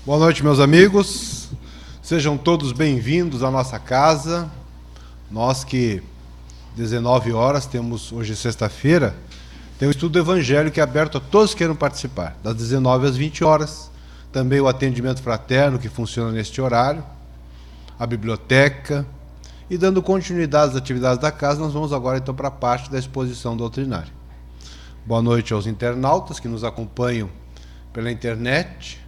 Boa noite, meus amigos. Sejam todos bem-vindos à nossa casa. Nós que 19 horas, temos hoje sexta-feira, tem o estudo do Evangelho que é aberto a todos que queiram participar, das 19 às 20 horas. Também o atendimento fraterno que funciona neste horário, a biblioteca. E dando continuidade às atividades da casa, nós vamos agora então para a parte da exposição doutrinária. Boa noite aos internautas que nos acompanham pela internet,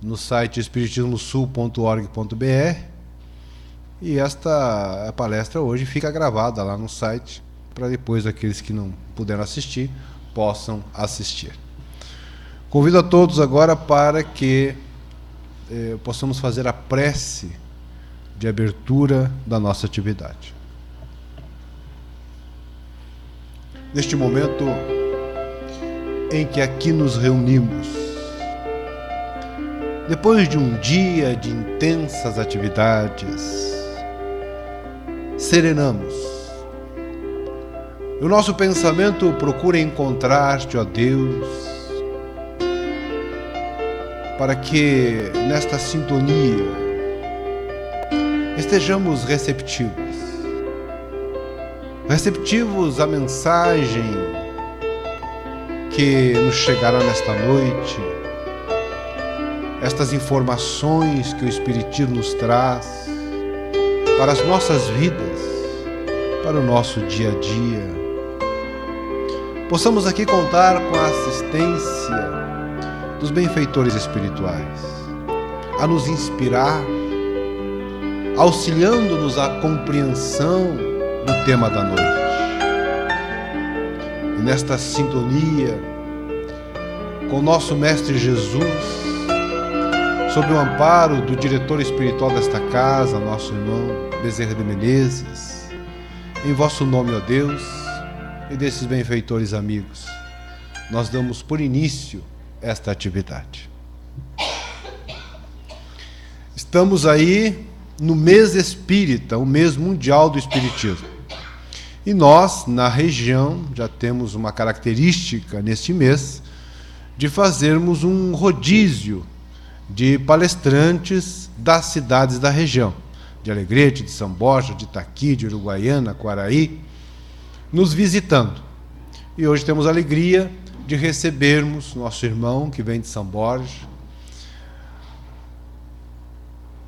no site espiritismosul.org.br, e esta palestra hoje fica gravada lá no site, para depois aqueles que não puderam assistir, possam assistir. Convido a todos agora para que possamos fazer a prece de abertura da nossa atividade. Neste momento em que aqui nos reunimos, depois de um dia de intensas atividades, serenamos. O nosso pensamento procura encontrar-te, ó Deus, para que nesta sintonia estejamos receptivos à mensagem que nos chegará nesta noite, estas informações que o Espiritismo nos traz para as nossas vidas, para o nosso dia a dia. Possamos aqui contar com a assistência dos benfeitores espirituais, a nos inspirar, auxiliando-nos à compreensão do tema da noite. E nesta sintonia com o nosso Mestre Jesus, sob o amparo do diretor espiritual desta casa, nosso irmão Bezerra de Menezes, em vosso nome, ó Deus, e desses benfeitores amigos, nós damos por início esta atividade. Estamos aí no mês espírita, o mês mundial do espiritismo. E nós, na região, já temos uma característica neste mês de fazermos um rodízio de palestrantes das cidades da região, de Alegrete, de São Borja, de Itaqui, de Uruguaiana, Quaraí, nos visitando. E hoje temos a alegria de recebermos nosso irmão que vem de São Borja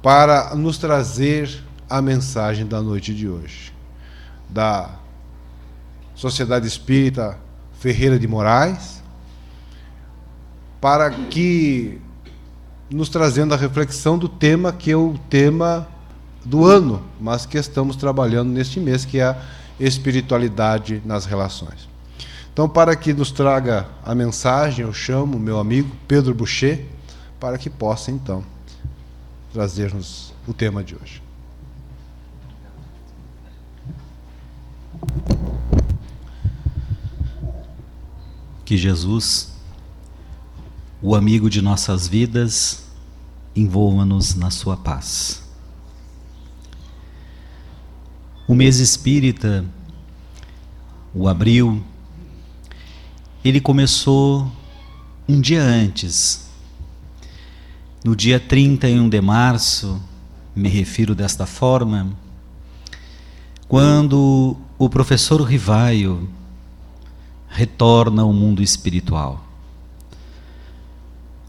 para nos trazer a mensagem da noite de hoje, da Sociedade Espírita Ferreira de Moraes, para que nos trazendo a reflexão do tema que é o tema do ano, mas que estamos trabalhando neste mês, que é a espiritualidade nas relações. Então, para que nos traga a mensagem, eu chamo meu amigo Pedro Boucher, para que possa, então, trazer-nos o tema de hoje. Que Jesus, o amigo de nossas vidas, envolva-nos na sua paz. O mês espírita, o abril, ele começou um dia antes. No dia 31 de março, me refiro desta forma, quando o professor Rivaio retorna ao mundo espiritual.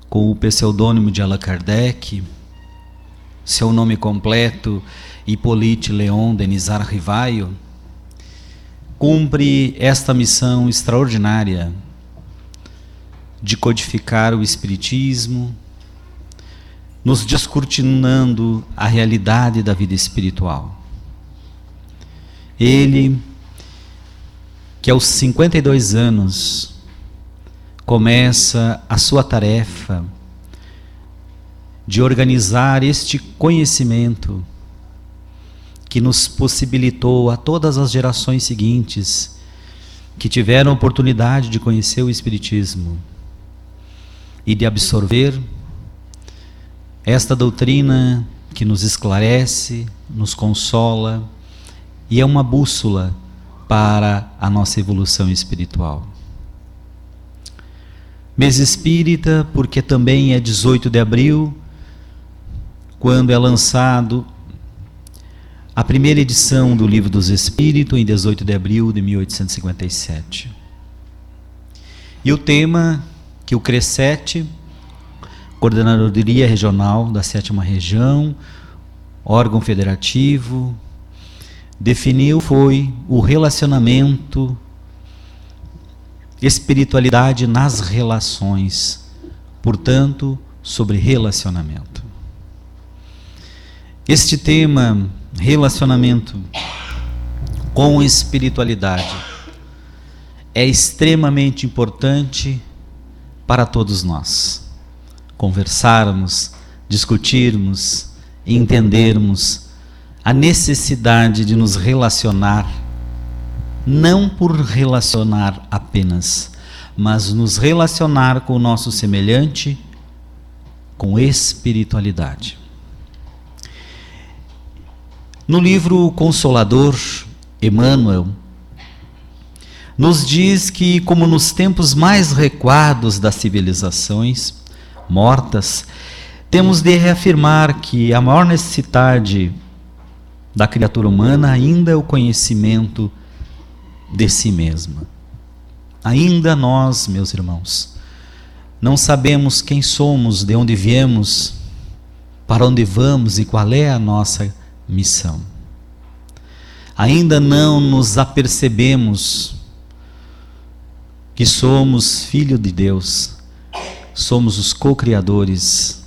Com o pseudônimo de Allan Kardec, seu nome completo, Hippolyte Léon Denisard Rivaio, cumpre esta missão extraordinária de codificar o Espiritismo, nos descortinando a realidade da vida espiritual. Ele, que aos 52 anos começa a sua tarefa de organizar este conhecimento que nos possibilitou a todas as gerações seguintes que tiveram a oportunidade de conhecer o Espiritismo e de absorver esta doutrina que nos esclarece, nos consola e é uma bússola, 'para a nossa evolução espiritual'. Mês espírita, porque também é 18 de abril, quando é lançado a primeira edição do Livro dos Espíritos, em 18 de abril de 1857. E o tema que o CRECET, Coordenadoria Regional da 7ª Região, órgão federativo, definiu foi o relacionamento, espiritualidade nas relações, portanto, sobre relacionamento. Este tema, relacionamento com espiritualidade, é extremamente importante para todos nós. Conversarmos, discutirmos, entendermos a necessidade de nos relacionar, não por relacionar apenas, mas nos relacionar com o nosso semelhante, com espiritualidade. No livro Consolador, Emmanuel nos diz que, como nos tempos mais recuados das civilizações mortas, temos de reafirmar que a maior necessidade da criatura humana ainda é o conhecimento de si mesma. Ainda nós, meus irmãos, não sabemos quem somos, de onde viemos, para onde vamos e qual é a nossa missão. Ainda não nos apercebemos que somos filho de Deus, somos os co-criadores,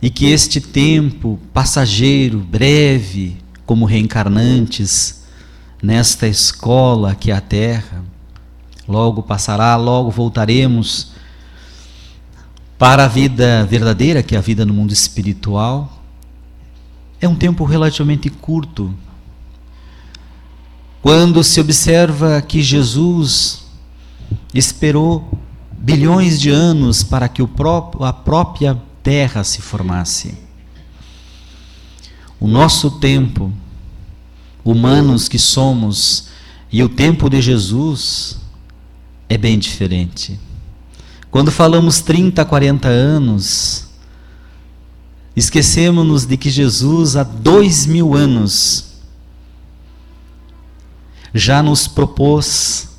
e que este tempo passageiro, breve, como reencarnantes nesta escola que é a Terra, logo passará, logo voltaremos para a vida verdadeira, que é a vida no mundo espiritual. É um tempo relativamente curto. Quando se observa que Jesus esperou bilhões de anos para que a própria Terra se formasse. O nosso tempo, humanos que somos, e o tempo de Jesus é bem diferente. Quando falamos 30, 40 anos, esquecemos-nos de que Jesus, há 2000 anos, já nos propôs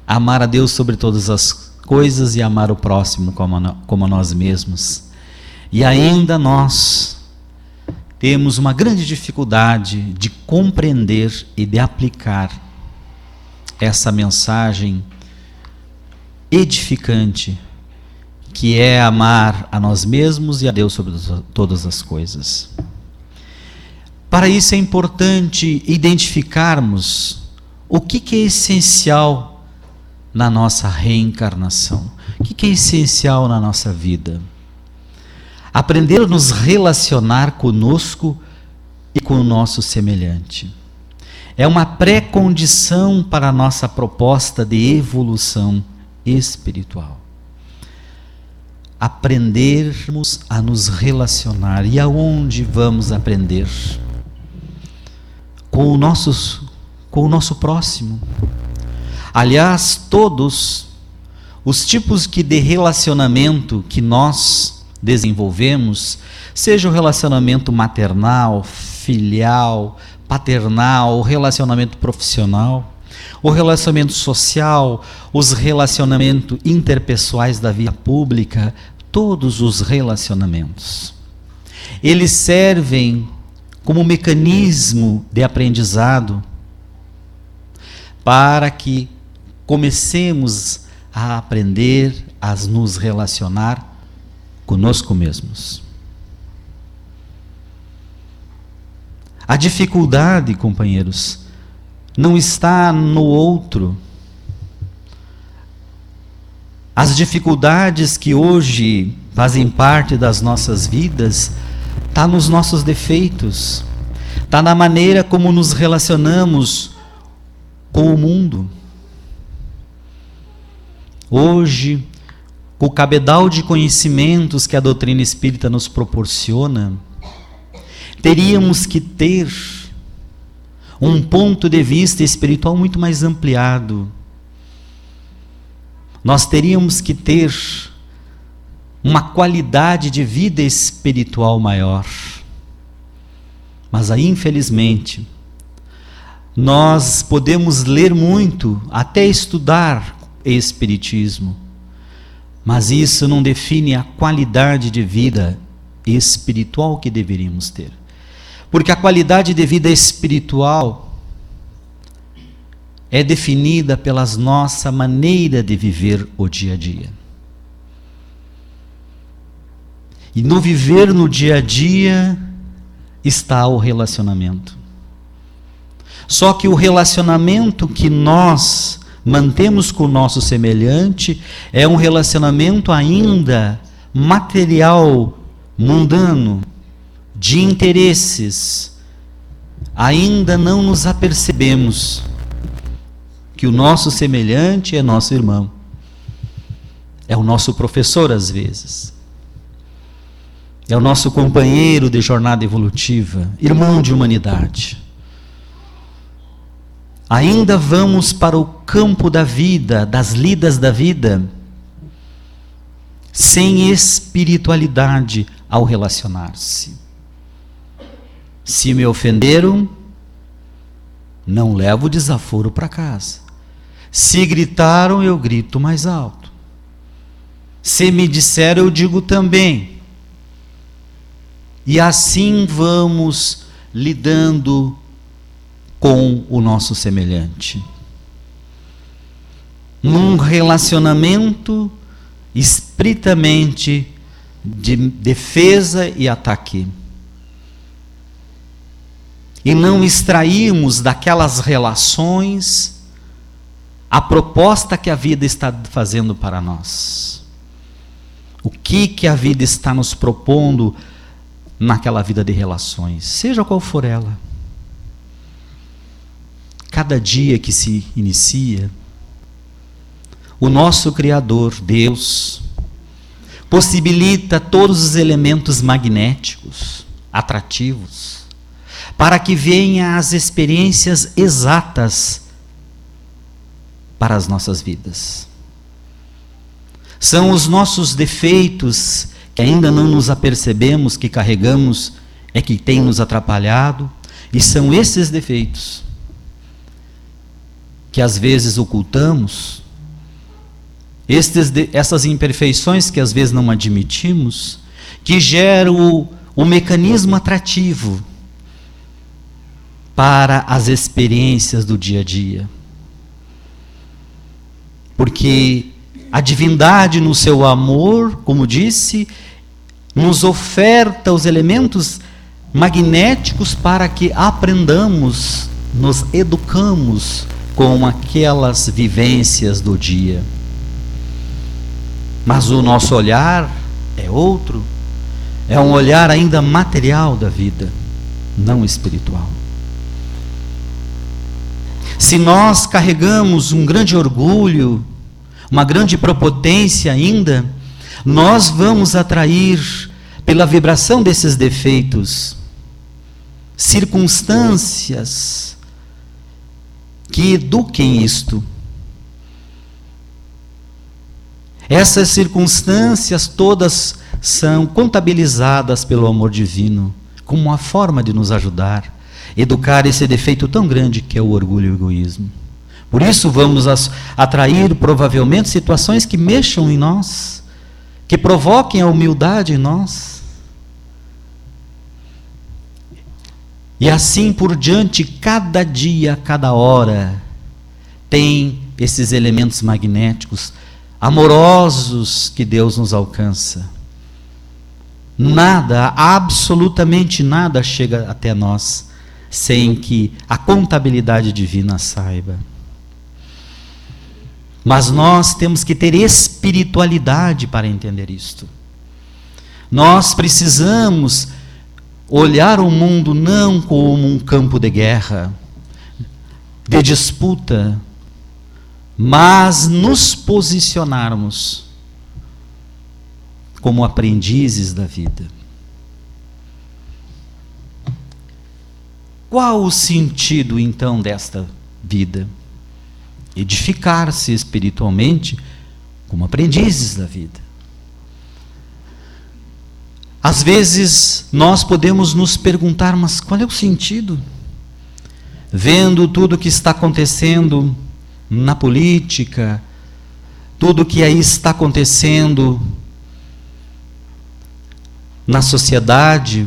amar a Deus sobre todas as coisas e amar o próximo como a nós mesmos. E ainda nós temos uma grande dificuldade de compreender e de aplicar essa mensagem edificante, que é amar a nós mesmos e a Deus sobre todas as coisas. Para isso é importante identificarmos o que é essencial na nossa reencarnação. O que é essencial na nossa vida? Aprender a nos relacionar conosco e com o nosso semelhante. É uma pré-condição para a nossa proposta de evolução espiritual. Aprendermos a nos relacionar. E aonde vamos aprender? Com o nosso próximo. Aliás, todos os tipos de relacionamento que nós desenvolvemos, seja o relacionamento maternal, filial, paternal, o relacionamento profissional, o relacionamento social, os relacionamentos interpessoais da vida pública, todos os relacionamentos, eles servem como mecanismo de aprendizado para que comecemos a aprender a nos relacionar conosco mesmos. A dificuldade, companheiros, não está no outro. As dificuldades que hoje fazem parte das nossas vidas está nos nossos defeitos, está na maneira como nos relacionamos com o mundo. Hoje, com o cabedal de conhecimentos que a doutrina espírita nos proporciona, teríamos que ter um ponto de vista espiritual muito mais ampliado, nós teríamos que ter uma qualidade de vida espiritual maior. Mas aí, infelizmente, nós podemos ler muito, até estudar espiritismo, mas isso não define a qualidade de vida espiritual que deveríamos ter. Porque a qualidade de vida espiritual é definida pela nossa maneira de viver o dia a dia. E no viver no dia a dia está o relacionamento. Só que o relacionamento que nós mantemos com o nosso semelhante é um relacionamento ainda material, mundano, de interesses. Ainda não nos apercebemos que o nosso semelhante é nosso irmão. É o nosso professor às vezes. É o nosso companheiro de jornada evolutiva, irmão de humanidade. Ainda vamos para o campo da vida, das lidas da vida, sem espiritualidade ao relacionar-se. Se me ofenderam, não levo desaforo para casa. Se gritaram, eu grito mais alto. Se me disseram, eu digo também. E assim vamos lidando com o nosso semelhante. Num relacionamento estritamente de defesa e ataque. E não extraímos daquelas relações a proposta que a vida está fazendo para nós. O que a vida está nos propondo naquela vida de relações, seja qual for ela. Cada dia que se inicia, o nosso Criador, Deus, possibilita todos os elementos magnéticos, atrativos, para que venham as experiências exatas para as nossas vidas. São os nossos defeitos que ainda não nos apercebemos que carregamos, é que tem nos atrapalhado, e são esses defeitos que às vezes ocultamos, essas imperfeições que às vezes não admitimos, que geram o mecanismo atrativo para as experiências do dia a dia. Porque a divindade no seu amor, como disse, nos oferta os elementos magnéticos para que aprendamos, nos educamos com aquelas vivências do dia. Mas o nosso olhar é outro, é um olhar ainda material da vida, não espiritual. Se nós carregamos um grande orgulho, uma grande prepotência ainda, nós vamos atrair, pela vibração desses defeitos, circunstâncias que eduquem isto. Essas circunstâncias todas são contabilizadas pelo amor divino, como uma forma de nos ajudar, educar esse defeito tão grande que é o orgulho e o egoísmo. Por isso vamos atrair provavelmente situações que mexam em nós, que provoquem a humildade em nós. E assim por diante, cada dia, cada hora, tem esses elementos magnéticos, amorosos que Deus nos alcança. Nada, absolutamente nada chega até nós, sem que a contabilidade divina saiba. Mas nós temos que ter espiritualidade para entender isto. Nós precisamos olhar o mundo não como um campo de guerra, de disputa, mas nos posicionarmos como aprendizes da vida. Qual o sentido então desta vida? Edificar-se espiritualmente como aprendizes da vida. Às vezes nós podemos nos perguntar, mas qual é o sentido? Vendo tudo o que está acontecendo na política, tudo o que aí está acontecendo na sociedade,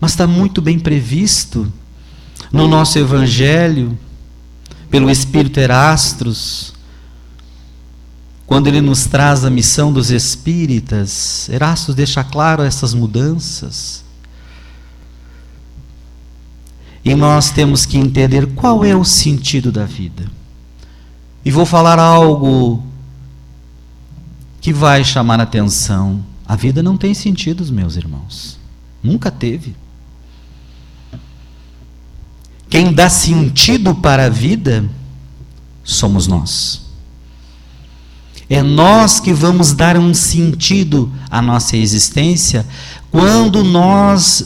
mas está muito bem previsto no nosso Evangelho, pelo Espírito Erastros, quando ele nos traz a missão dos espíritas. Erastros deixa claro essas mudanças. E nós temos que entender qual é o sentido da vida. E vou falar algo que vai chamar a atenção. A vida não tem sentido, meus irmãos. Nunca teve. Quem dá sentido para a vida somos nós. É nós que vamos dar um sentido à nossa existência quando nós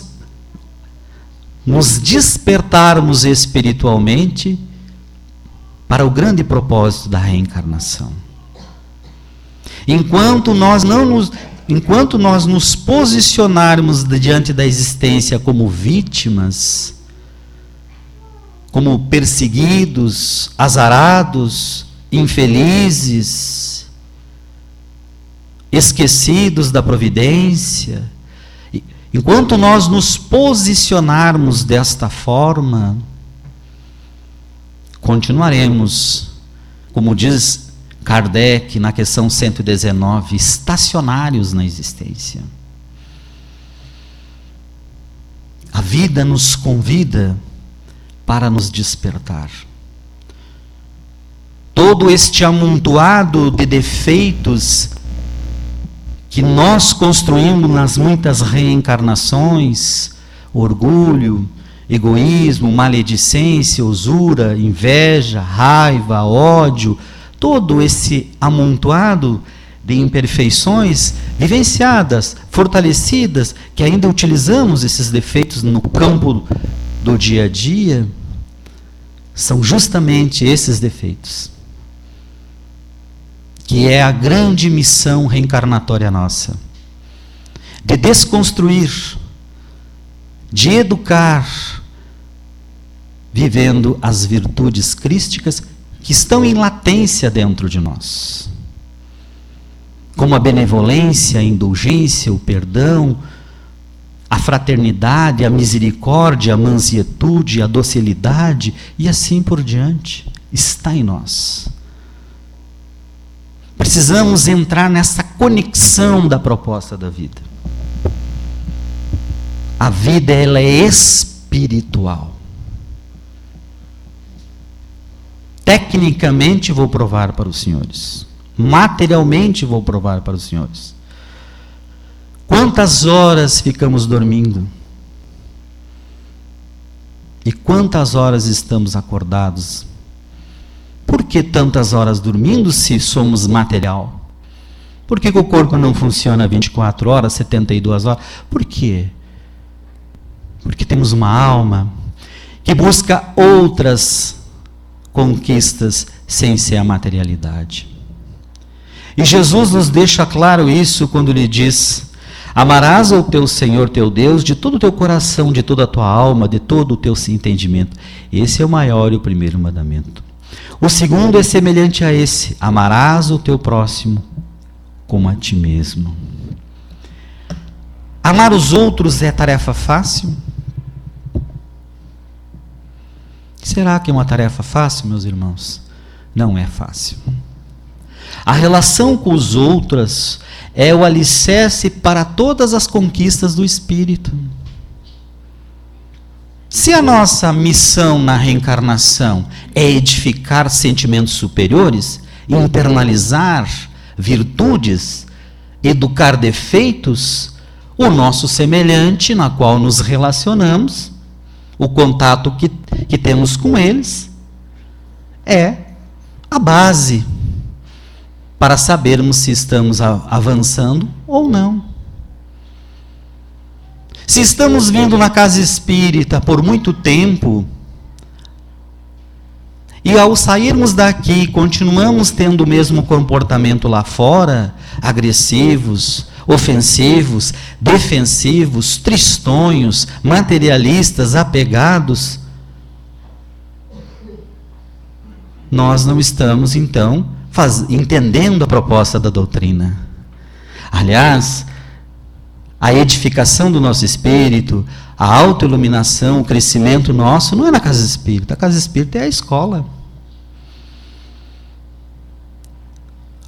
nos despertarmos espiritualmente para o grande propósito da reencarnação. Enquanto nós nos posicionarmos diante da existência como vítimas, como perseguidos, azarados, infelizes, esquecidos da providência, enquanto nós nos posicionarmos desta forma, continuaremos, como diz Kardec na questão 119, estacionários na existência. A vida nos convida para nos despertar. Todo este amontoado de defeitos que nós construímos nas muitas reencarnações, orgulho, egoísmo, maledicência, usura, inveja, raiva, ódio, todo esse amontoado de imperfeições vivenciadas, fortalecidas, que ainda utilizamos esses defeitos no campo do dia a dia, são justamente esses defeitos, que é a grande missão reencarnatória nossa, de desconstruir, de educar, vivendo as virtudes crísticas que estão em latência dentro de nós, como a benevolência, a indulgência, o perdão, a fraternidade, a misericórdia, a mansietude, a docilidade e assim por diante, está em nós. Precisamos entrar nessa conexão da proposta da vida. A vida, ela é espiritual. Tecnicamente vou provar para os senhores. Materialmente vou provar para os senhores. Quantas horas ficamos dormindo? E quantas horas estamos acordados? Por que tantas horas dormindo se somos material? Por que o corpo não funciona 24 horas, 72 horas? Por quê? Porque temos uma alma que busca outras conquistas sem ser a materialidade. E Jesus nos deixa claro isso quando lhe diz: amarás ao teu Senhor teu Deus de todo o teu coração, de toda a tua alma, de todo o teu entendimento. Esse é o maior e o primeiro mandamento. O segundo é semelhante a esse: amarás o teu próximo como a ti mesmo. Amar os outros é tarefa fácil? Será que é uma tarefa fácil, meus irmãos? Não é fácil. A relação com os outros é o alicerce para todas as conquistas do espírito. Se a nossa missão na reencarnação é edificar sentimentos superiores, internalizar virtudes, educar defeitos, o nosso semelhante, na qual nos relacionamos, o contato que temos com eles, é a base para sabermos se estamos avançando ou não. Se estamos vindo na casa espírita por muito tempo E ao sairmos daqui, continuamos tendo o mesmo comportamento lá fora, agressivos, ofensivos, defensivos, tristonhos, materialistas, apegados, nós não estamos, então, entendendo a proposta da doutrina. Aliás, a edificação do nosso espírito, a autoiluminação, o crescimento nosso, não é na casa espírita. A casa espírita é a escola.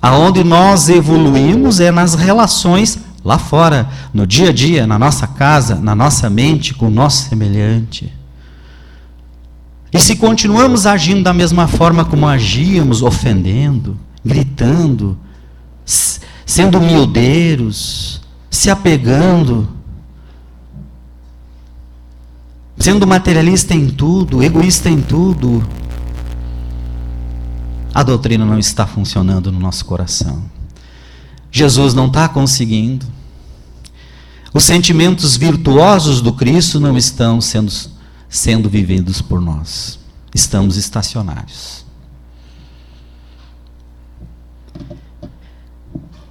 Aonde nós evoluímos é nas relações lá fora, no dia a dia, na nossa casa, na nossa mente, com o nosso semelhante. E se continuamos agindo da mesma forma como agíamos, ofendendo, gritando, sendo miudeiros, se apegando, sendo materialista em tudo, egoísta em tudo, a doutrina não está funcionando no nosso coração. Jesus não está conseguindo. Os sentimentos virtuosos do Cristo não estão sendo vividos por nós. Estamos estacionários.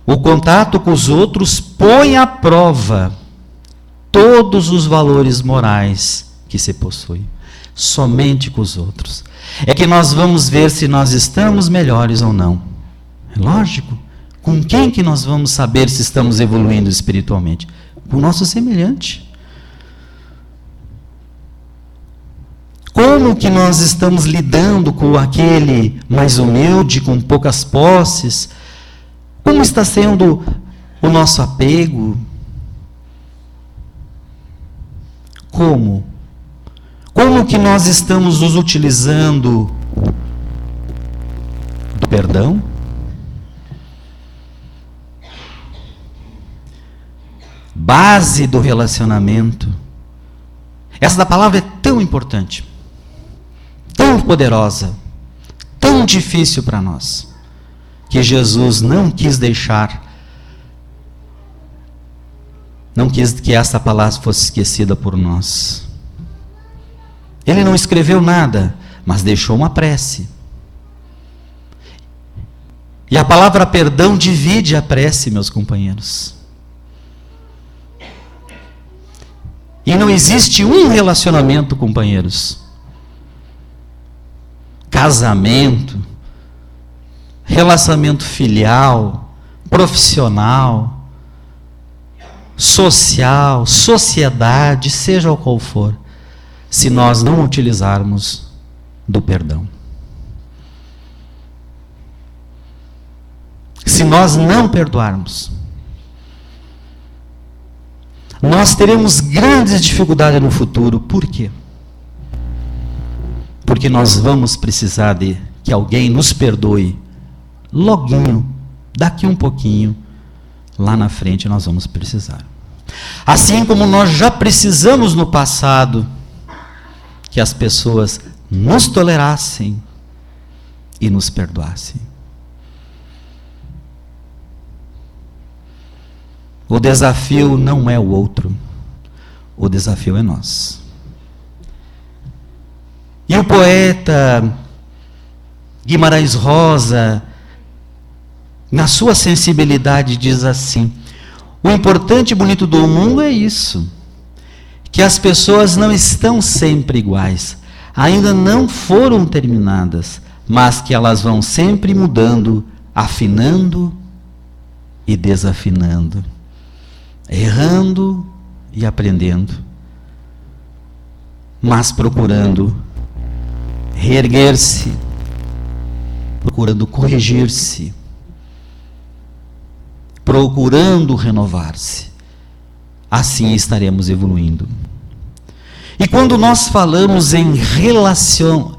O contato com os outros põe à prova todos os valores morais que se possui. Somente com os outros. É que nós vamos ver se nós estamos melhores ou não. É lógico. Com quem que nós vamos saber se estamos evoluindo espiritualmente? Com o nosso semelhante. Como que nós estamos lidando com aquele mais humilde, com poucas posses? Como está sendo o nosso apego? Como? Como que nós estamos nos utilizando do perdão? Base do relacionamento. Essa palavra é tão importante, tão poderosa, tão difícil para nós, que Jesus não quis que essa palavra fosse esquecida por nós. Ele não escreveu nada, mas deixou uma prece. E a palavra perdão divide a prece, meus companheiros. E não existe um relacionamento, companheiros. Casamento, relacionamento filial, profissional, social, sociedade, seja qual for, se nós não utilizarmos do perdão. Se nós não perdoarmos, nós teremos grandes dificuldades no futuro. Por quê? Porque nós vamos precisar de que alguém nos perdoe loguinho, daqui um pouquinho, lá na frente nós vamos precisar. Assim como nós já precisamos no passado que as pessoas nos tolerassem e nos perdoassem. O desafio não é o outro, o desafio é nós. E o poeta Guimarães Rosa, na sua sensibilidade, diz assim: o importante e bonito do mundo é isso, que as pessoas não estão sempre iguais, ainda não foram terminadas, mas que elas vão sempre mudando, afinando e desafinando, errando e aprendendo, mas procurando reerguer-se, procurando corrigir-se, procurando renovar-se. Assim estaremos evoluindo. E quando nós falamos em relações,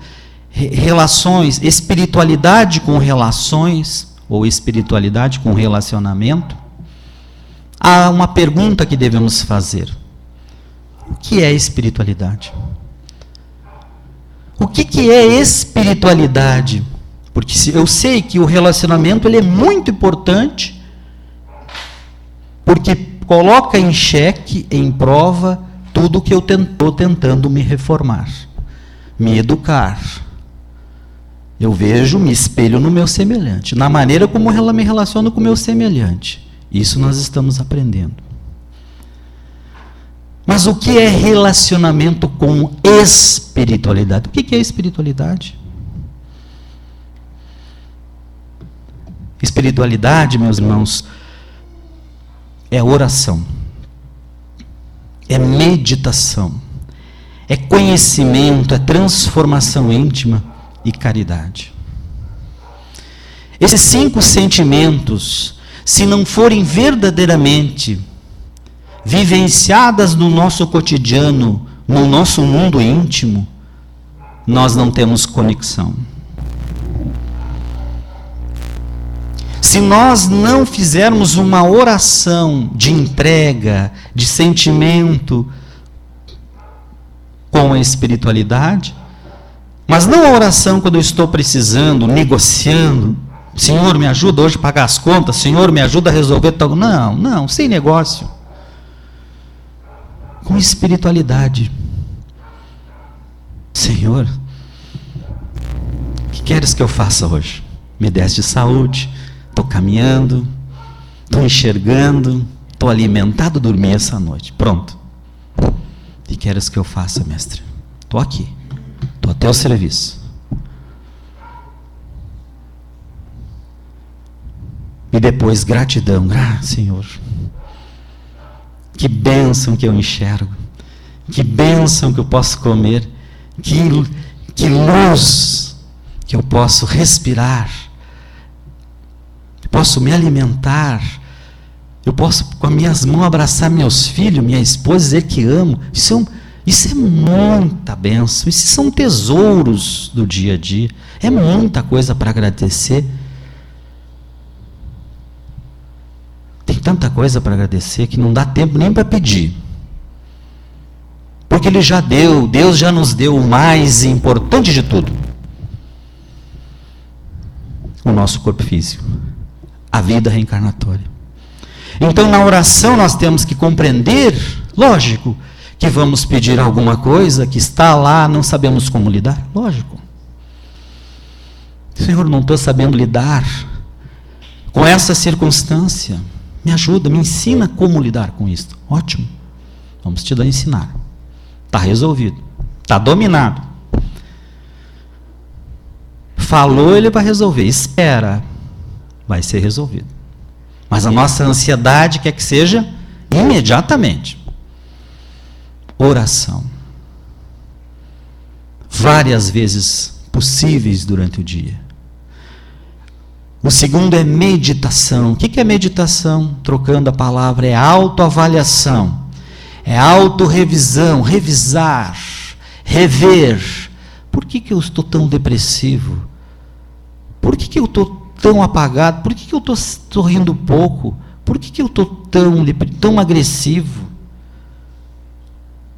espiritualidade com relações, ou espiritualidade com relacionamento, há uma pergunta que devemos fazer: o que é espiritualidade? O que é espiritualidade? Porque eu sei que o relacionamento ele é muito importante, porque coloca em xeque, em prova, tudo que eu estou tentando me reformar, me educar, Eu vejo, me espelho no meu semelhante, na maneira como ela me relaciona com o meu semelhante. Isso nós estamos aprendendo. Mas o que é relacionamento com espiritualidade? O que é espiritualidade? Espiritualidade, meus irmãos, é oração, é meditação, é conhecimento, é transformação íntima e caridade. Esses 5 sentimentos, se não forem verdadeiramente vivenciadas no nosso cotidiano, no nosso mundo íntimo, nós não temos conexão. Se nós não fizermos uma oração de entrega, de sentimento com a espiritualidade, mas não a oração quando eu estou precisando, negociando, Senhor, me ajuda hoje a pagar as contas, Senhor, me ajuda a resolver tal. Não, sem negócio. Com espiritualidade. Senhor, o que queres que eu faça hoje? Me deste saúde, estou caminhando, estou enxergando, estou alimentado, dormi essa noite. Pronto. O que queres que eu faça, mestre? Estou aqui, estou a teu serviço. E depois gratidão, Senhor. Que bênção que eu enxergo, que bênção que eu posso comer, que luz que eu posso respirar, eu posso me alimentar, eu posso com as minhas mãos abraçar meus filhos, minha esposa, dizer que amo. Isso é muita bênção, isso são tesouros do dia a dia, é muita coisa para agradecer. Tem tanta coisa para agradecer que não dá tempo nem para pedir. Porque Ele já deu, Deus já nos deu o mais importante de tudo. O nosso corpo físico. A vida reencarnatória. Então na oração nós temos que compreender, lógico, que vamos pedir alguma coisa que está lá, não sabemos como lidar. Lógico. Senhor, não estou sabendo lidar com essa circunstância. Me ajuda, me ensina como lidar com isso. Ótimo. Vamos te ensinar. Está resolvido. Está dominado. Falou, Ele vai resolver. Espera. Vai ser resolvido. Mas a nossa ansiedade quer que seja imediatamente. Oração. Várias vezes possíveis durante o dia. O segundo é meditação. O que é meditação? Trocando a palavra, é autoavaliação, é autorrevisão, revisar, rever. Por que eu estou tão depressivo? Por que eu estou tão apagado? Por que eu estou sorrindo pouco? Por que eu estou tão agressivo?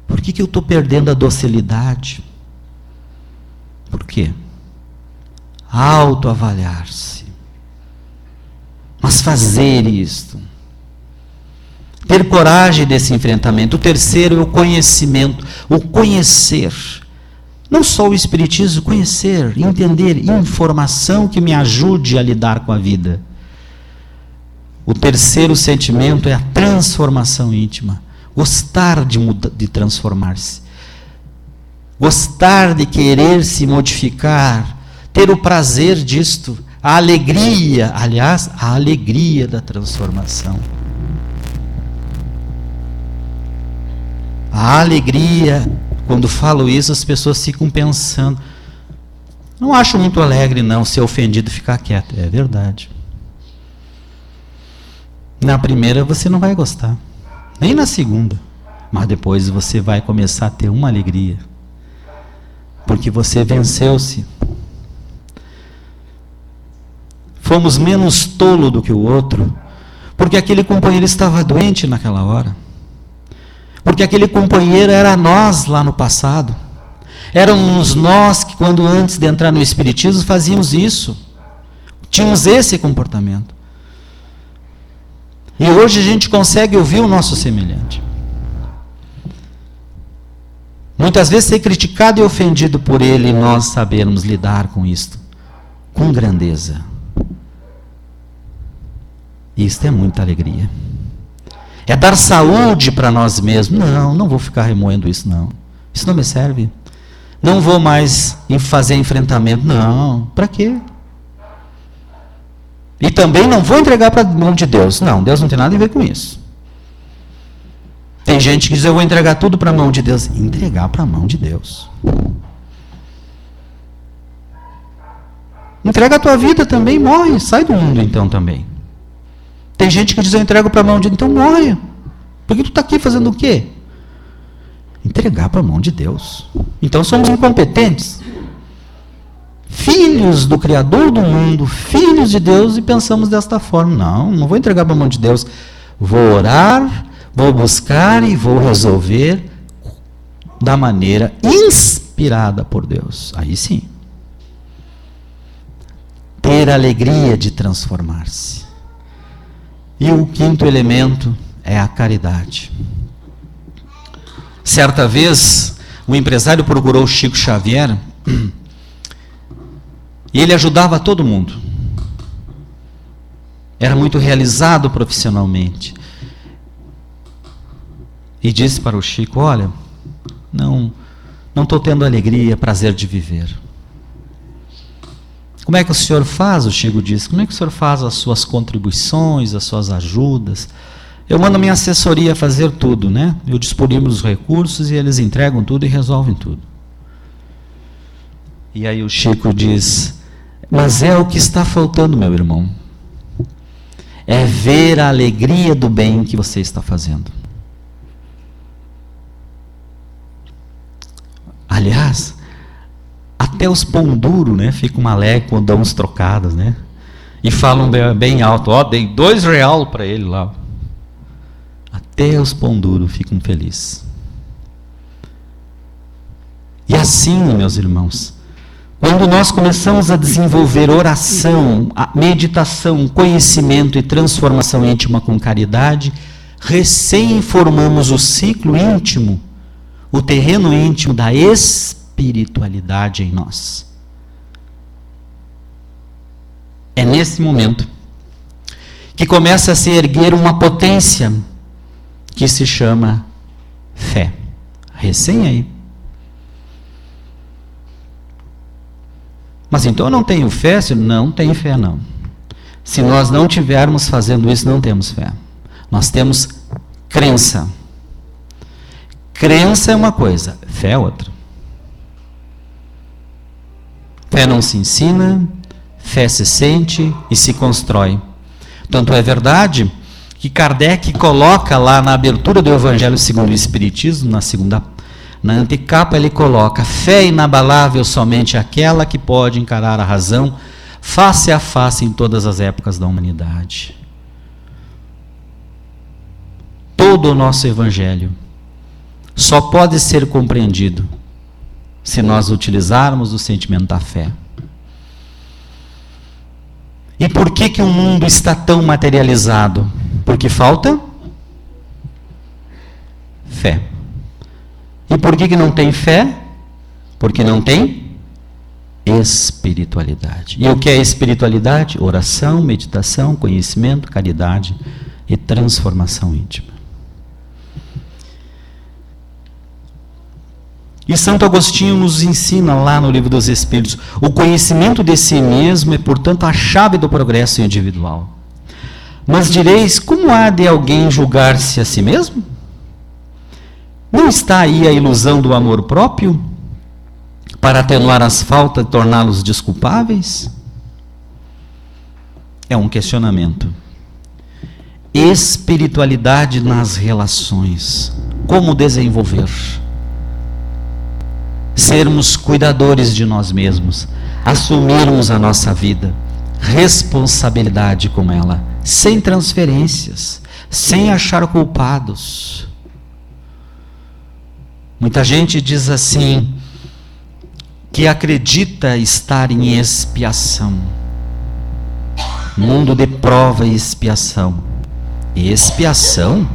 Por que eu estou perdendo a docilidade? Por quê? Autoavaliar-se. Mas fazer isto, ter coragem desse enfrentamento. O terceiro é o conhecimento, o conhecer, não só o espiritismo, conhecer, entender, informação que me ajude a lidar com a vida. O terceiro sentimento é a transformação íntima, gostar de transformar-se, gostar de querer se modificar, ter o prazer disto, a alegria, aliás, a alegria da transformação. A alegria, quando falo isso, as pessoas ficam pensando, não acho muito alegre não, ser ofendido e ficar quieto. É verdade. Na primeira você não vai gostar, nem na segunda, mas depois você vai começar a ter uma alegria, porque você venceu-se. Fomos menos tolo do que o outro, porque aquele companheiro estava doente naquela hora, porque aquele companheiro era nós lá no passado, éramos nós que quando antes de entrar no Espiritismo fazíamos isso, tínhamos esse comportamento, e hoje a gente consegue ouvir o nosso semelhante, muitas vezes ser criticado e ofendido por ele, e nós sabermos lidar com isto. com grandeza. Isto é muita alegria. É dar saúde para nós mesmos. Não vou ficar remoendo isso, não. Isso não me serve. Não vou mais fazer enfrentamento. Não, para quê? E também não vou entregar para a mão de Deus. Não, Deus não tem nada a ver com isso. Tem gente que diz, eu vou entregar tudo para a mão de Deus. Entregar para a mão de Deus. Entrega a tua vida também, morre. Sai do mundo então também. Tem gente que diz, eu entrego para a mão de Deus. Então morre. Porque tu está aqui fazendo o quê? Entregar para a mão de Deus. Então somos incompetentes. Filhos do Criador do mundo, filhos de Deus, e pensamos desta forma. Não vou entregar para a mão de Deus. Vou orar, vou buscar e vou resolver da maneira inspirada por Deus. Aí sim. Ter a alegria de transformar-se. E o quinto elemento é a caridade. Certa vez, um empresário procurou o Chico Xavier e ele ajudava todo mundo. Era muito realizado profissionalmente. E disse para o Chico, olha, não estou tendo alegria, prazer de viver. Como é que o senhor faz? O Chico disse, como é que o senhor faz as suas contribuições, as suas ajudas? Eu mando minha assessoria fazer tudo, né? Eu disponho os recursos e eles entregam tudo e resolvem tudo. E aí o Chico diz, mas é o que está faltando, meu irmão. É ver a alegria do bem que você está fazendo. Aliás, até os pão duro, né? Ficam alegres quando dão uns trocadas, né? E falam bem alto, dei R$2 para ele lá. Até os pão duro ficam felizes. E assim, meus irmãos, quando nós começamos a desenvolver oração, a meditação, conhecimento e transformação íntima com caridade, recém formamos o ciclo íntimo, o terreno íntimo da espiritualidade em nós. É nesse momento que começa a se erguer uma potência que se chama fé. Recém aí. Mas então eu não tenho fé? Não tenho fé, não. Se nós não tivermos fazendo isso, não temos fé. Nós temos crença. Crença é uma coisa, fé é outra. Fé não se ensina, fé se sente e se constrói. Tanto é verdade que Kardec coloca lá na abertura do Evangelho segundo o Espiritismo, na antecapa ele coloca, fé inabalável somente aquela que pode encarar a razão face a face em todas as épocas da humanidade. Todo o nosso Evangelho só pode ser compreendido se nós utilizarmos o sentimento da fé. E por que o mundo está tão materializado? Porque falta fé. E por que não tem fé? Porque não tem espiritualidade. E o que é espiritualidade? Oração, meditação, conhecimento, caridade e transformação íntima. E Santo Agostinho nos ensina lá no Livro dos Espíritos, o conhecimento de si mesmo é, portanto, a chave do progresso individual. Mas direis, como há de alguém julgar-se a si mesmo? Não está aí a ilusão do amor próprio para atenuar as faltas e torná-los desculpáveis? É um questionamento. Espiritualidade nas relações. Como desenvolver? Sermos cuidadores de nós mesmos, assumirmos a nossa vida, responsabilidade com ela, sem transferências, sem achar culpados. Muita gente diz assim, que acredita estar em expiação, mundo de prova e expiação. Expiação?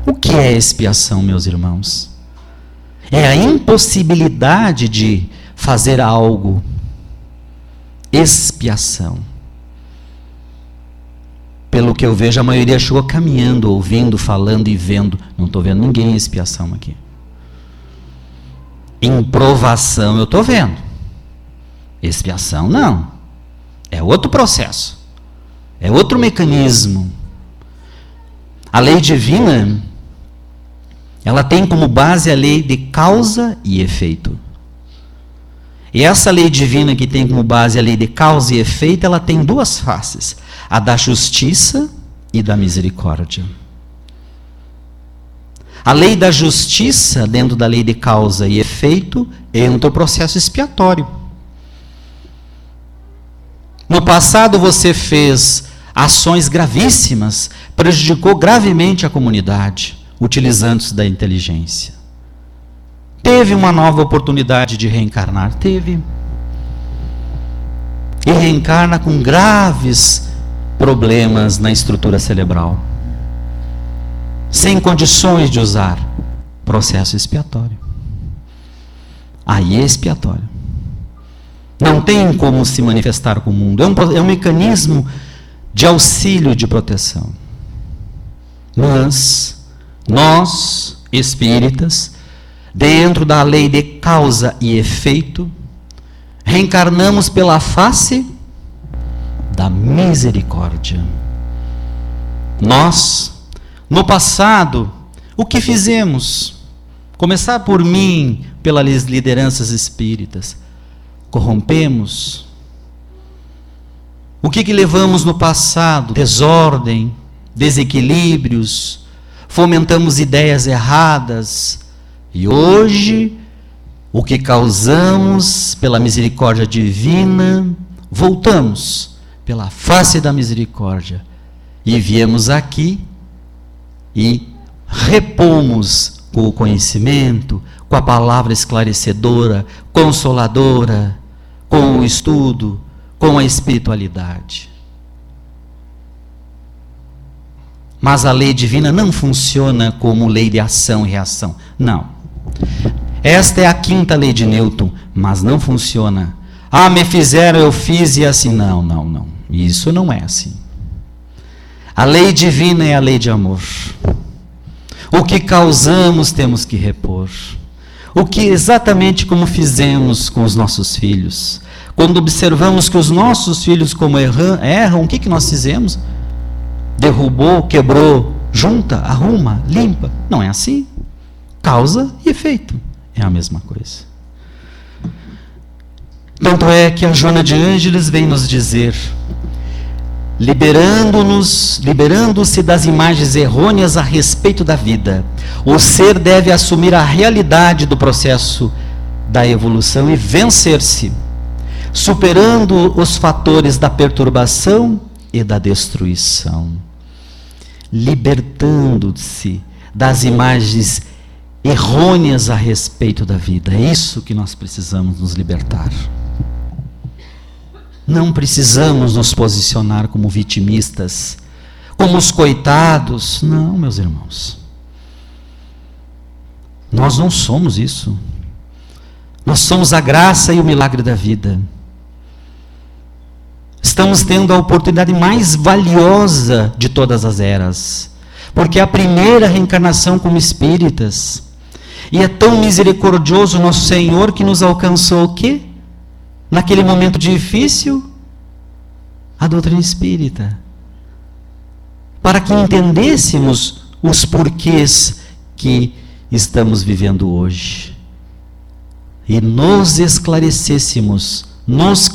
O que é expiação, meus irmãos? É a impossibilidade de fazer algo expiação. Pelo que eu vejo, a maioria chegou caminhando, ouvindo, falando e vendo. Não estou vendo ninguém em expiação aqui. Em provação eu estou vendo. Expiação não. É outro processo. É outro mecanismo. A lei divina, ela tem como base a lei de causa e efeito. E essa lei divina que tem como base a lei de causa e efeito, ela tem duas faces. A da justiça e da misericórdia. A lei da justiça, dentro da lei de causa e efeito, entra o processo expiatório. No passado você fez ações gravíssimas, prejudicou gravemente a comunidade, utilizando-se da inteligência. Teve uma nova oportunidade de reencarnar? Teve. E reencarna com graves problemas na estrutura cerebral. Sem condições de usar. Processo expiatório. Aí é expiatório. Não tem como se manifestar com o mundo. É um mecanismo de auxílio, de proteção. Mas nós, espíritas, dentro da lei de causa e efeito, reencarnamos pela face da misericórdia. Nós, no passado, o que fizemos? Começar por mim, pelas lideranças espíritas. Corrompemos? O que levamos no passado? Desordem, desequilíbrios, fomentamos ideias erradas. E hoje, o que causamos pela misericórdia divina, voltamos pela face da misericórdia. E viemos aqui e repomos com o conhecimento, com a palavra esclarecedora, consoladora, com o estudo, com a espiritualidade. Mas a lei divina não funciona como lei de ação e reação. Não. Esta é a quinta lei de Newton, mas não funciona. Ah, me fizeram, eu fiz e assim. Não, não, não. Isso não é assim. A lei divina é a lei de amor. O que causamos temos que repor. O que exatamente como fizemos com os nossos filhos. Quando observamos que os nossos filhos como erram, o que nós fizemos? Derrubou, quebrou, junta, arruma, limpa. Não é assim. Causa e efeito. É a mesma coisa. Tanto é que a Joana de Ângeles vem nos dizer, liberando-se das imagens errôneas a respeito da vida, o ser deve assumir a realidade do processo da evolução e vencer-se, superando os fatores da perturbação e da destruição, libertando-se das imagens errôneas a respeito da vida. É isso que nós precisamos nos libertar. Não precisamos nos posicionar como vitimistas, como os coitados. Não, meus irmãos. Nós não somos isso. Nós somos a graça e o milagre da vida. Estamos tendo a oportunidade mais valiosa de todas as eras, porque é a primeira reencarnação como espíritas. E é tão misericordioso nosso Senhor que nos alcançou o quê? Naquele momento difícil, a doutrina espírita. Para que entendêssemos os porquês que estamos vivendo hoje. E nos esclarecêssemos, nos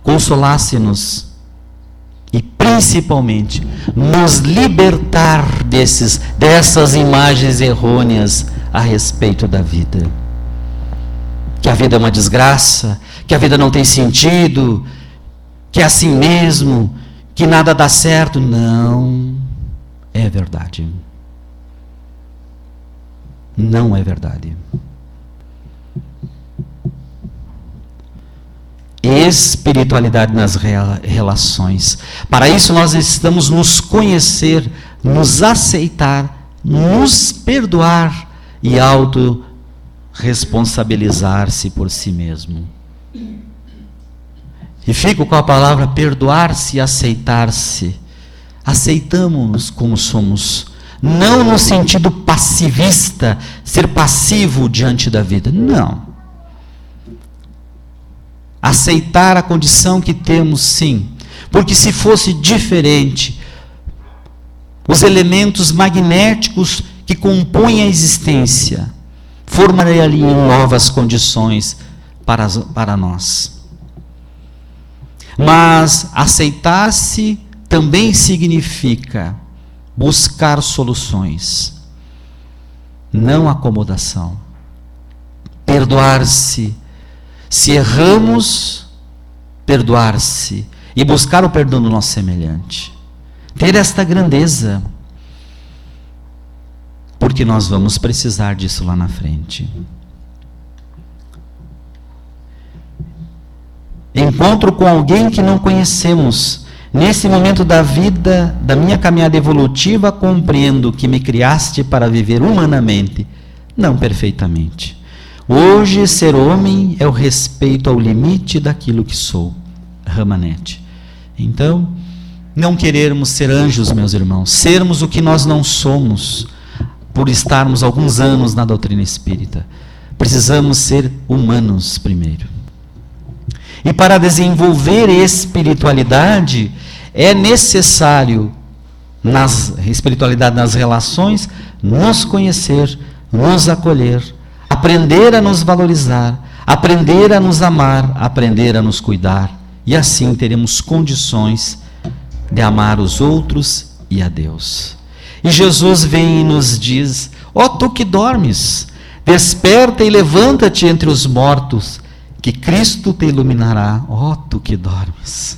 consolássemos e principalmente nos libertar dessas imagens errôneas a respeito da vida. Que a vida é uma desgraça, que a vida não tem sentido, que é assim mesmo, que nada dá certo. Não é verdade. Não é verdade. Espiritualidade nas relações. Para isso nós necessitamos nos conhecer, nos aceitar, nos perdoar e autorresponsabilizar-se por si mesmo. E fico com a palavra perdoar-se e aceitar-se. Aceitamos-nos como somos. Não no sentido passivista, ser passivo diante da vida. Não. Aceitar a condição que temos, sim. Porque se fosse diferente, os elementos magnéticos que compõem a existência formariam novas condições para nós. Mas aceitar-se também significa buscar soluções, não acomodação. Perdoar-se. Se erramos, perdoar-se e buscar o perdão do nosso semelhante. Ter esta grandeza, porque nós vamos precisar disso lá na frente. Encontro com alguém que não conhecemos. Nesse momento da vida, da minha caminhada evolutiva, compreendo que me criaste para viver humanamente, não perfeitamente. Hoje, ser homem é o respeito ao limite daquilo que sou. Ramanete. Então, não querermos ser anjos, meus irmãos, sermos o que nós não somos, por estarmos alguns anos na doutrina espírita. Precisamos ser humanos primeiro. E para desenvolver espiritualidade, é necessário, espiritualidade nas relações, nos conhecer, nos acolher, aprender a nos valorizar, aprender a nos amar, aprender a nos cuidar. E assim teremos condições de amar os outros e a Deus. E Jesus vem e nos diz: ó tu que dormes, desperta e levanta-te entre os mortos, que Cristo te iluminará, ó tu que dormes.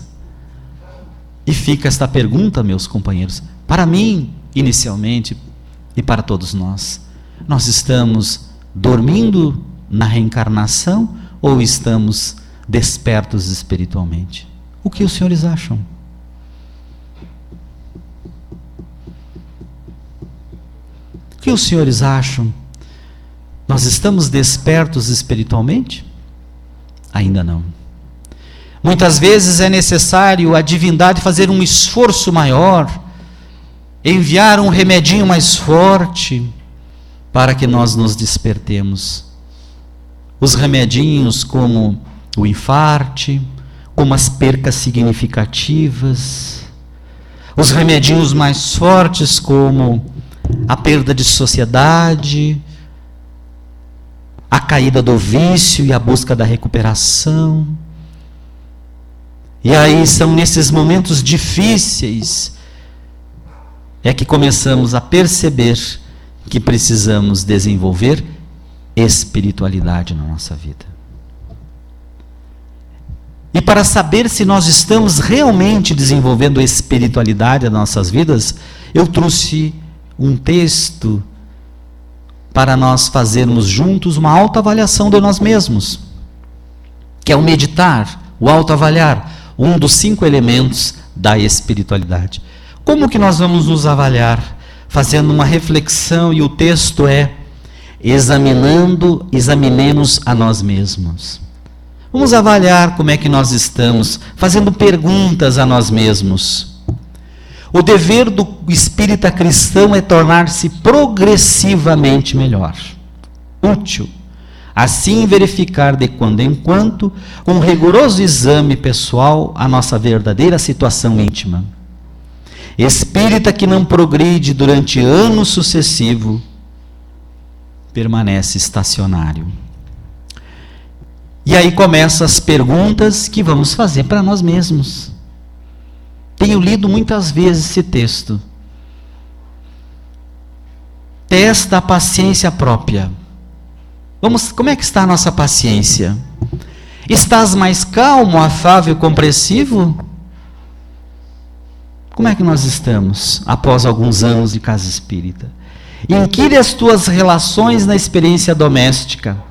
E fica esta pergunta, meus companheiros, para mim, inicialmente, e para todos nós. Nós estamos dormindo na reencarnação ou estamos despertos espiritualmente? O que os senhores acham? O que os senhores acham? Nós estamos despertos espiritualmente? Ainda não. Muitas vezes é necessário a divindade fazer um esforço maior, enviar um remedinho mais forte, para que nós nos despertemos. Os remedinhos como o infarte, como as percas significativas, os remedinhos mais fortes como a perda de sociedade, a caída do vício e a busca da recuperação. E aí são nesses momentos difíceis é que começamos a perceber que precisamos desenvolver espiritualidade na nossa vida. E para saber se nós estamos realmente desenvolvendo espiritualidade nas nossas vidas, eu trouxe um texto para nós fazermos juntos uma autoavaliação de nós mesmos, que é o meditar, o autoavaliar, um dos 5 elementos da espiritualidade. Como que nós vamos nos avaliar? Fazendo uma reflexão, e o texto é: examinemos a nós mesmos. Vamos avaliar como é que nós estamos, fazendo perguntas a nós mesmos. O dever do espírita cristão é tornar-se progressivamente melhor, útil. Assim verificar de quando em quando, com um rigoroso exame pessoal, a nossa verdadeira situação íntima. Espírita que não progride durante ano sucessivo, permanece estacionário. E aí começam as perguntas que vamos fazer para nós mesmos. Tenho lido muitas vezes esse texto. Testa a paciência própria. Como é que está a nossa paciência? Estás mais calmo, afável e compreensivo? Como é que nós estamos após alguns anos de casa espírita? Inquire as tuas relações na experiência doméstica.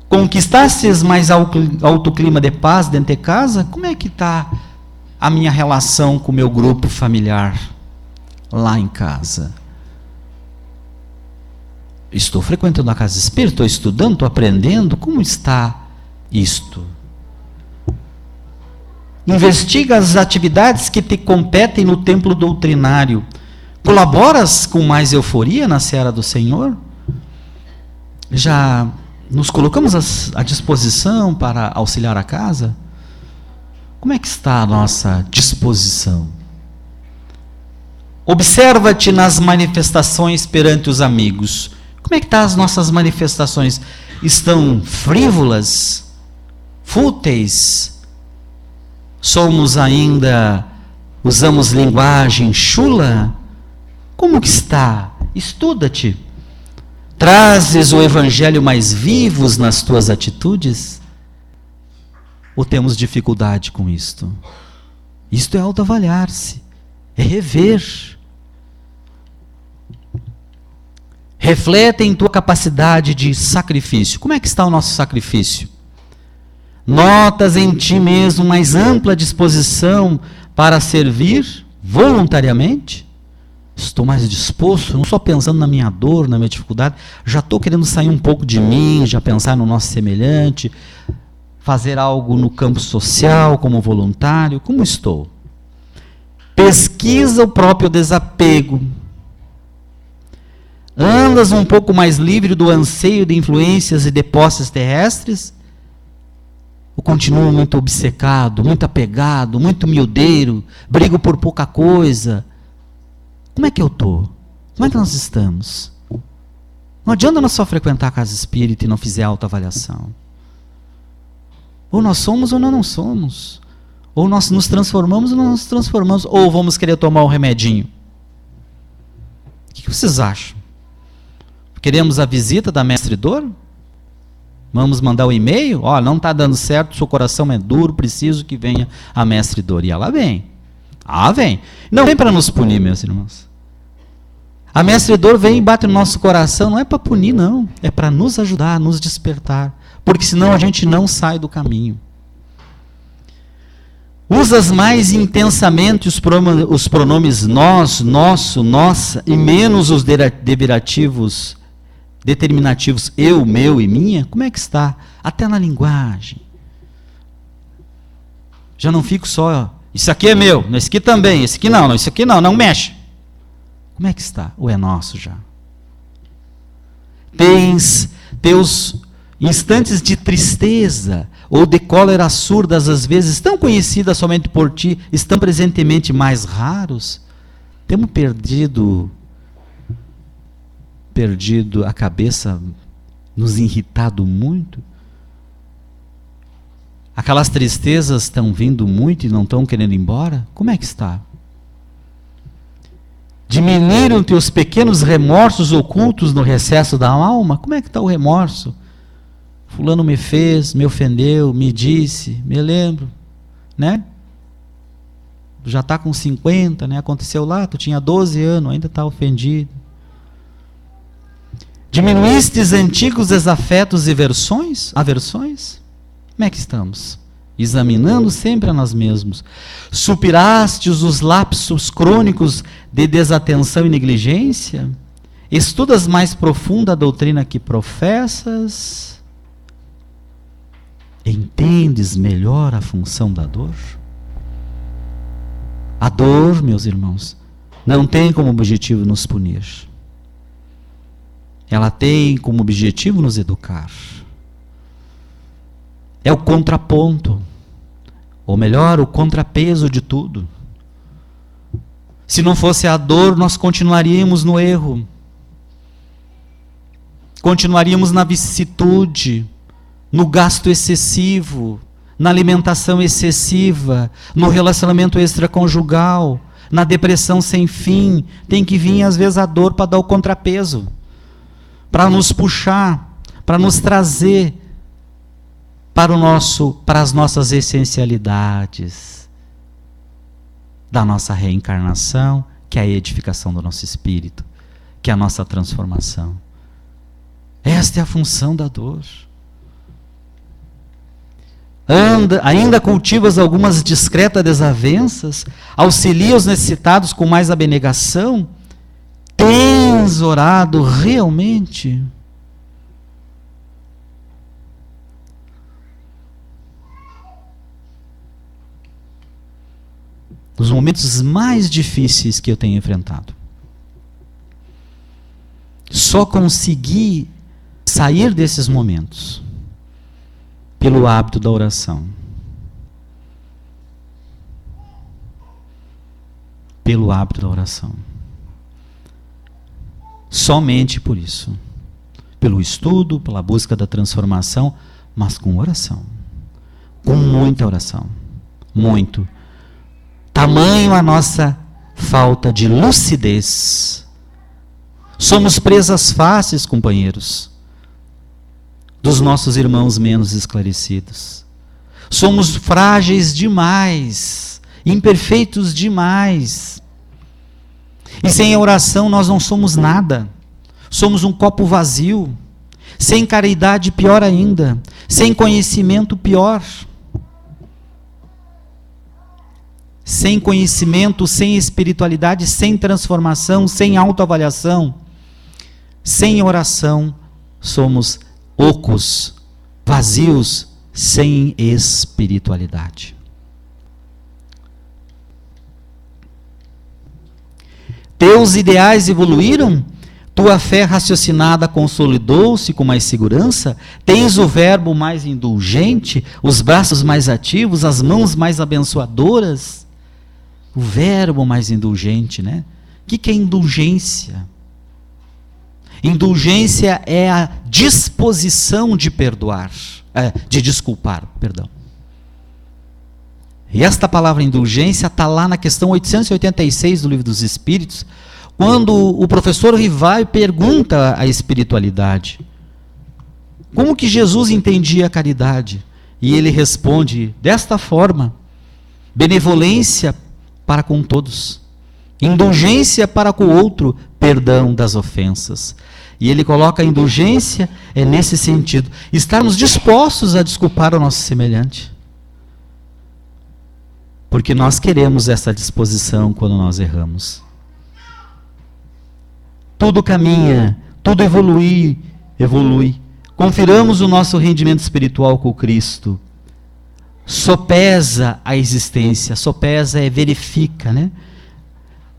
Conquistastes mais alto clima de paz dentro de casa? Como é que está a minha relação com o meu grupo familiar lá em casa? Estou frequentando a casa espírita, estou estudando, estou aprendendo. Como está isto? Investiga as atividades que te competem no templo doutrinário. Colaboras com mais euforia na seara do Senhor? Já nos colocamos à disposição para auxiliar a casa? Como é que está a nossa disposição? Observa-te nas manifestações perante os amigos. Como é que estão as nossas manifestações? Estão frívolas? Fúteis? Usamos linguagem chula? Como que está? Estuda-te. Trazes o evangelho mais vivos nas tuas atitudes? Ou temos dificuldade com isto? Isto é autoavaliar-se, é rever. Reflete em tua capacidade de sacrifício. Como é que está o nosso sacrifício? Notas em ti mesmo mais ampla disposição para servir voluntariamente? Estou mais disposto, não só pensando na minha dor, na minha dificuldade, já estou querendo sair um pouco de mim, já pensar no nosso semelhante, fazer algo no campo social como voluntário. Como estou? Pesquisa o próprio desapego. Andas um pouco mais livre do anseio de influências e de posses terrestres? Ou continuo muito obcecado, muito apegado, muito miudeiro, brigo por pouca coisa? Como é que eu estou? Como é que nós estamos? Não adianta nós só frequentar a casa espírita e não fizer autoavaliação. Ou nós somos ou não somos. Ou nós nos transformamos ou não nos transformamos. Ou vamos querer tomar um remedinho. O que vocês acham? Queremos a visita da Mestre Dor? Vamos mandar o e-mail? Ó, não está dando certo, seu coração é duro, preciso que venha a Mestre Dor. E ela vem. Ah, vem. Não vem para nos punir, meus irmãos. A Mestre Dor vem e bate no nosso coração, não é para punir, não. É para nos ajudar, a nos despertar. Porque senão a gente não sai do caminho. Usas mais intensamente os pronomes nós, nosso, nossa, e menos os determinativos eu, meu e minha? Como é que está? Até na linguagem. Já não fico só, isso aqui é meu, esse aqui também, esse aqui não, isso aqui não mexe. Como é que está? Ou é nosso já? Tens teus instantes de tristeza ou de cólera surdas, às vezes tão conhecidas somente por ti, estão presentemente mais raros? Temos perdido a cabeça, nos irritado muito? Aquelas tristezas estão vindo muito e não estão querendo ir embora? Como é que está? Diminuíram teus pequenos remorsos ocultos no recesso da alma? Como é que está o remorso? Fulano me fez, me ofendeu, me disse, me lembro, né? Já está com 50, né? Aconteceu lá, tu tinha 12 anos, ainda está ofendido. Diminuístes antigos desafetos e aversões? Como é que estamos? Examinando sempre a nós mesmos. Superaste os lapsos crônicos de desatenção e negligência? Estudas mais profunda a doutrina que professas? Entendes melhor a função da dor? A dor, meus irmãos, não tem como objetivo nos punir. Ela tem como objetivo nos educar. É o contraponto, ou melhor, o contrapeso de tudo. Se não fosse a dor, nós continuaríamos no erro. Continuaríamos na vicissitude, no gasto excessivo, na alimentação excessiva, no relacionamento extraconjugal, na depressão sem fim. Tem que vir às vezes a dor para dar o contrapeso, para nos puxar, para nos trazer para as nossas essencialidades da nossa reencarnação, que é a edificação do nosso espírito, que é a nossa transformação. Esta é a função da dor. Ainda cultivas algumas discretas desavenças, auxilia os necessitados com mais abnegação? Tens orado realmente? Dos momentos mais difíceis que eu tenho enfrentado. Só consegui sair desses momentos pelo hábito da oração. Pelo hábito da oração. Somente por isso. Pelo estudo, pela busca da transformação, mas com oração. Com muita oração. Muito. Tamanho a nossa falta de lucidez. Somos presas fáceis, companheiros, dos nossos irmãos menos esclarecidos. Somos frágeis demais, imperfeitos demais. E sem a oração nós não somos nada. Somos um copo vazio. Sem caridade, pior ainda. Sem conhecimento, pior. Sem conhecimento, sem espiritualidade, sem transformação, sem autoavaliação, sem oração, somos ocos, vazios, sem espiritualidade. Teus ideais evoluíram? Tua fé raciocinada consolidou-se com mais segurança? Tens o verbo mais indulgente, os braços mais ativos, as mãos mais abençoadoras? O verbo mais indulgente, né? O que é indulgência? Indulgência é a disposição de perdoar, de desculpar, perdão. E esta palavra indulgência está lá na questão 886 do Livro dos Espíritos, quando o professor Rivai pergunta à espiritualidade como que Jesus entendia a caridade. E ele responde desta forma: benevolência para com todos, indulgência para com o outro, perdão das ofensas. E ele coloca a indulgência nesse sentido, estarmos dispostos a desculpar o nosso semelhante. Porque nós queremos essa disposição quando nós erramos. Tudo caminha, tudo evolui. Confiramos o nosso rendimento espiritual com Cristo. Sopesa a existência, sopesa verifica, né?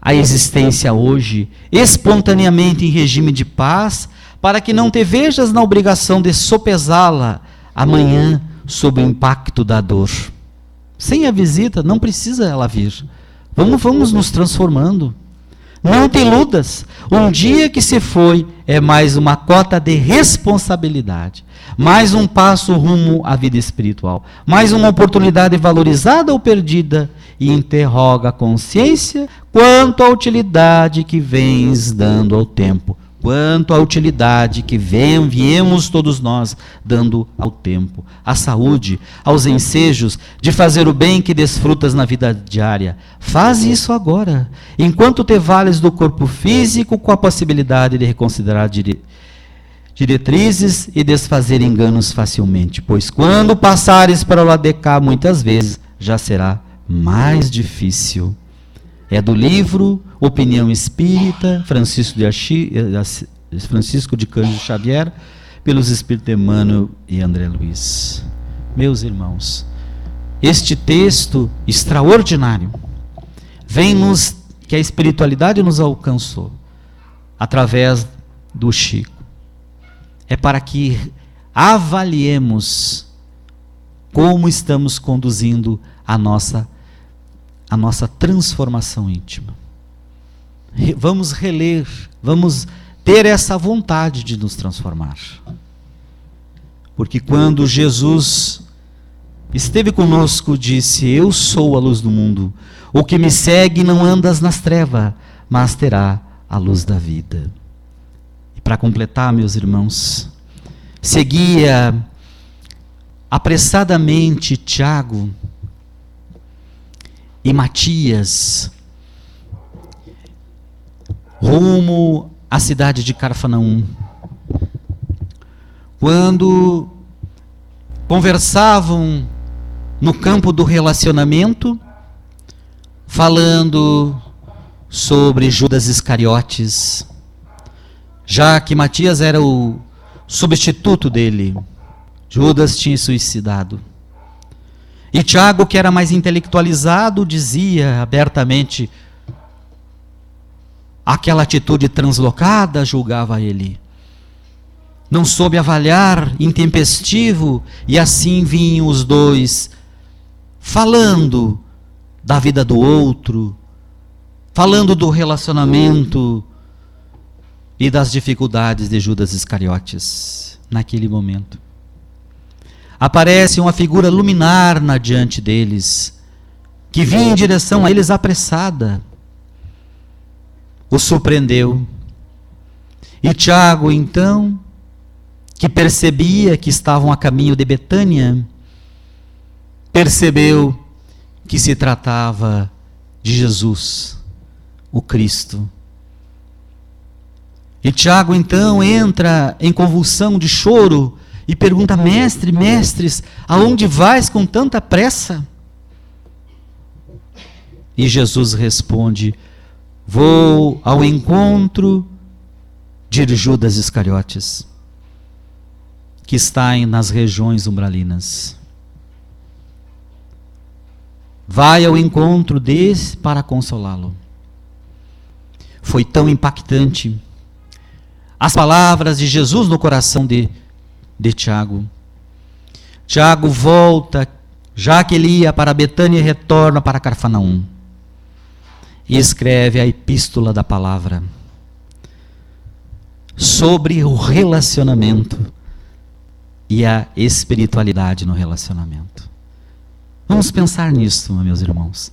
A existência hoje, espontaneamente em regime de paz, para que não te vejas na obrigação de sopesá-la amanhã sob o impacto da dor. Sem a visita, não precisa ela vir. Vamos nos transformando. Não te iludas. Um dia que se foi é mais uma cota de responsabilidade. Mais um passo rumo à vida espiritual. Mais uma oportunidade valorizada ou perdida. E interroga a consciência quanto à utilidade que vens dando ao tempo. Quanto à utilidade que viemos todos nós dando ao tempo, à saúde, aos ensejos de fazer o bem que desfrutas na vida diária. Faz isso agora, enquanto te vales do corpo físico, com a possibilidade de reconsiderar diretrizes e desfazer enganos facilmente, pois quando passares para o lado de cá, muitas vezes já será mais difícil. É do livro Opinião Espírita, Francisco de Cândido Xavier, pelos Espíritos Emmanuel e André Luiz. Meus irmãos, este texto extraordinário vem-nos, que a espiritualidade nos alcançou, através do Chico. É para que avaliemos como estamos conduzindo a nossa transformação íntima. Vamos reler, vamos ter essa vontade de nos transformar. Porque quando Jesus esteve conosco, disse: eu sou a luz do mundo, o que me segue não andas nas trevas, mas terá a luz da vida. E para completar, meus irmãos, seguia apressadamente Tiago e Matias rumo à cidade de Carfanaum. Quando conversavam no campo do relacionamento, falando sobre Judas Iscariotes, já que Matias era o substituto dele. Judas tinha suicidado. E Tiago, que era mais intelectualizado, dizia abertamente: aquela atitude translocada, julgava ele. Não soube avaliar, intempestivo, e assim vinham os dois, falando da vida do outro, falando do relacionamento e das dificuldades de Judas Iscariotes, naquele momento. Aparece uma figura luminar na diante deles, que vinha em direção a eles apressada. O surpreendeu. E Tiago, então, que percebia que estavam a caminho de Betânia, percebeu que se tratava de Jesus, o Cristo. E Tiago, então, entra em convulsão de choro e pergunta: mestre, mestres, aonde vais com tanta pressa? E Jesus responde: vou ao encontro de Judas Iscariotes, que está nas regiões umbralinas. Vai ao encontro desse para consolá-lo. Foi tão impactante as palavras de Jesus no coração de Tiago. Tiago volta, já que ele ia para Betânia, e retorna para Cafarnaum. E escreve a epístola da palavra sobre o relacionamento e a espiritualidade no relacionamento. Vamos pensar nisso, meus irmãos.